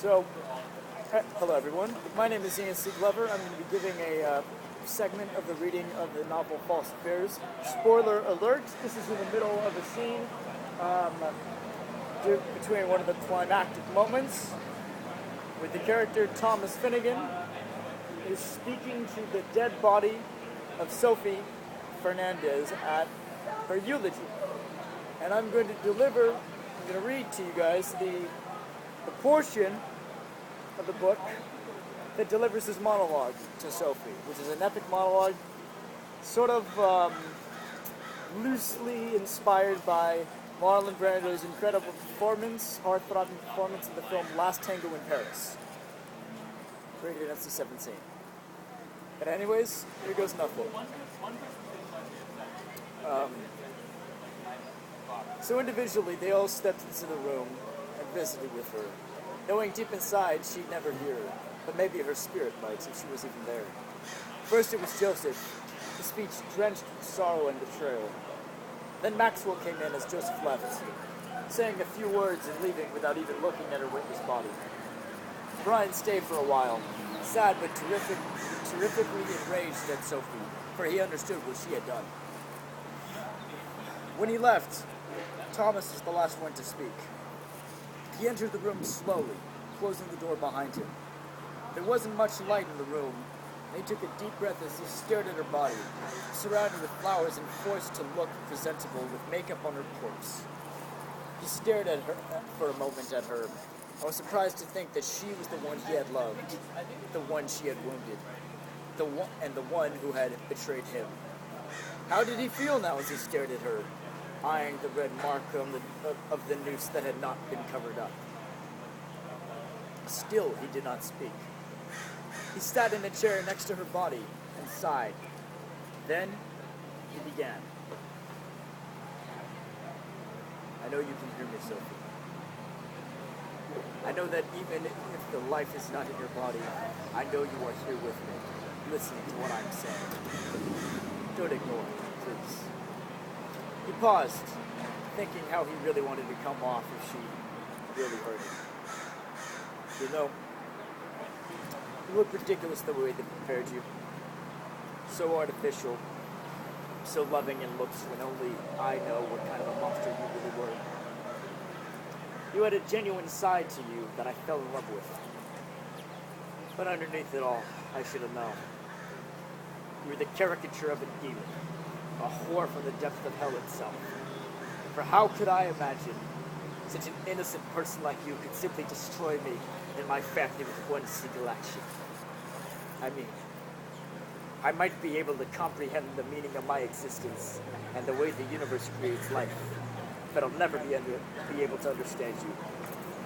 So, hello everyone. My name is Ian C. Glover. I'm going to be giving a segment of the reading of the novel False Affairs. Spoiler alert, this is in the middle of a scene between one of the climactic moments with the character Thomas Finnegan is speaking to the dead body of Sophie Fernandez at her eulogy. And I'm going to read to you guys the portion of the book that delivers this monologue to Sophie, which is an epic monologue, sort of loosely inspired by Marlon Brando's incredible performance, heart-throbbing performance in the film Last Tango in Paris. Rated NC-17. But anyways, here goes nothing. So individually, they all stepped into the room and visited with her, knowing deep inside she'd never hear her, but maybe her spirit might if she was even there. First it was Joseph, his speech drenched with sorrow and betrayal. Then Maxwell came in as Joseph left, saying a few words and leaving without even looking at her witness body. Brian stayed for a while, sad but terrifically enraged at Sophie, for he understood what she had done. When he left, Thomas was the last one to speak. He entered the room slowly, closing the door behind him. There wasn't much light in the room, and he took a deep breath as he stared at her body, surrounded with flowers and forced to look presentable with makeup on her corpse. He stared at her for a moment at her, and was surprised to think that she was the one he had loved, the one she had wounded, the one who had betrayed him. How did he feel now as he stared at her, eyeing the red mark of the noose that had not been covered up? Still, he did not speak. He sat in a chair next to her body and sighed. Then, he began. I know you can hear me, Sophie. I know that even if the life is not in your body, I know you are here with me, listening to what I'm saying. Don't ignore me, please. He paused, thinking how he really wanted to come off if she really hurt him. You know, you look ridiculous the way they prepared you. So artificial, so loving in looks when only I know what kind of a monster you really were. You had a genuine side to you that I fell in love with. But underneath it all, I should have known. You were the caricature of a demon, a whore from the depth of hell itself. For how could I imagine such an innocent person like you could simply destroy me and my family with one single action? I mean, I might be able to comprehend the meaning of my existence and the way the universe creates life, but I'll never be able to understand you.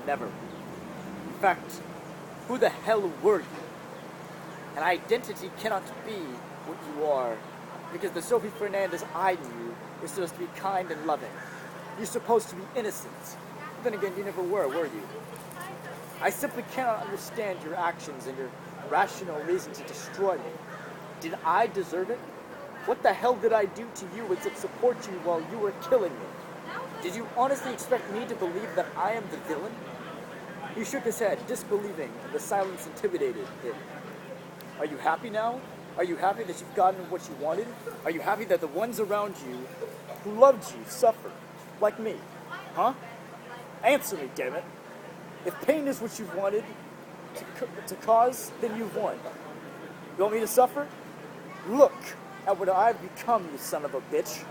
Never. In fact, who the hell were you? An identity cannot be what you are, because the Sophie Fernandez I knew was supposed to be kind and loving. You're supposed to be innocent. Then again, you never were you? I simply cannot understand your actions and your rational reason to destroy me. Did I deserve it? What the hell did I do to you except support you while you were killing me? Did you honestly expect me to believe that I am the villain? He shook his head, disbelieving, and the silence intimidated him. Are you happy now? Are you happy that you've gotten what you wanted? Are you happy that the ones around you who loved you suffer, like me? Huh? Answer me, damn it. If pain is what you've wanted to cause, then you've won. You want me to suffer? Look at what I've become, you son of a bitch.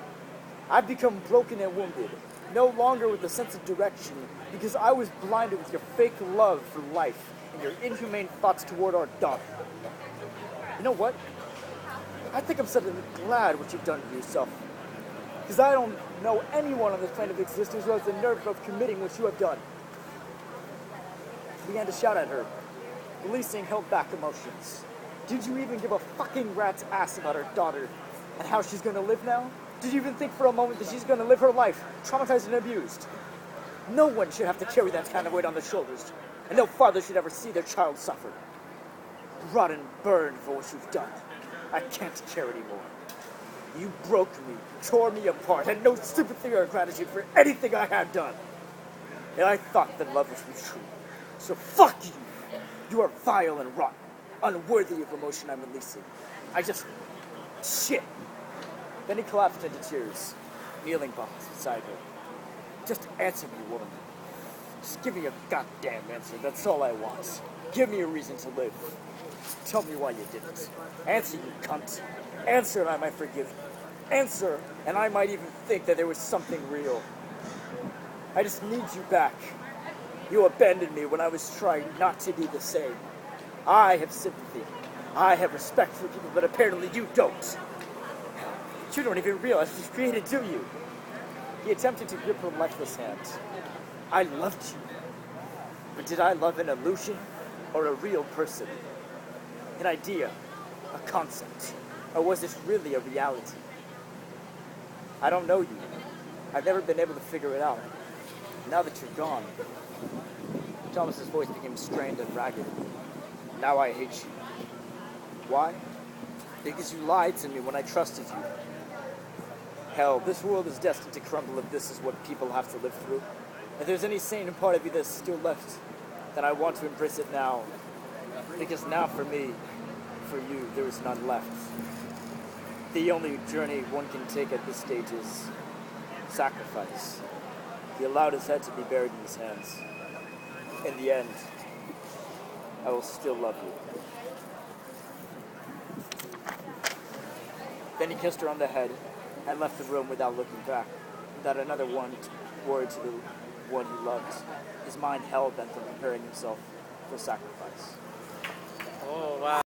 I've become broken and wounded, no longer with a sense of direction, because I was blinded with your fake love for life and your inhumane thoughts toward our daughter. You know what? I think I'm suddenly glad what you've done to yourself, because I don't know anyone on this plane of existence who has the nerve of committing what you have done. He began to shout at her, releasing held-back emotions. Did you even give a fucking rat's ass about her daughter and how she's going to live now? Did you even think for a moment that she's going to live her life traumatized and abused? No one should have to carry that kind of weight on their shoulders, and no father should ever see their child suffer. Rot and burn for what you've done. I can't care anymore. You broke me, tore me apart, had no sympathy or gratitude for anything I had done. And I thought that love was true. So fuck you! You are vile and rotten, unworthy of emotion I'm releasing. Shit! Then he collapsed into tears, kneeling beside her. Just answer me, woman. Just give me a goddamn answer, that's all I want. Give me a reason to live. Tell me why you didn't. Answer, you cunt. Answer and I might forgive you. Answer and I might even think that there was something real. I just need you back. You abandoned me when I was trying not to be the same. I have sympathy. I have respect for people, but apparently you don't. You don't even realize what you've created, do you? He attempted to grip her lifeless hand. I loved you. But did I love an illusion or a real person? An idea? A concept? Or was this really a reality? I don't know you. I've never been able to figure it out. Now that you're gone. Thomas's voice became strained and ragged. Now I hate you. Why? Because you lied to me when I trusted you. Hell, this world is destined to crumble if this is what people have to live through. If there's any sane part of you that's still left, then I want to embrace it now. Because now for me, for you, there is none left. The only journey one can take at this stage is sacrifice. He allowed his head to be buried in his hands. In the end, I will still love you. Then he kissed her on the head and left the room without looking back, without another word to the one he loved. His mind hell bent on preparing himself for sacrifice. Oh, wow.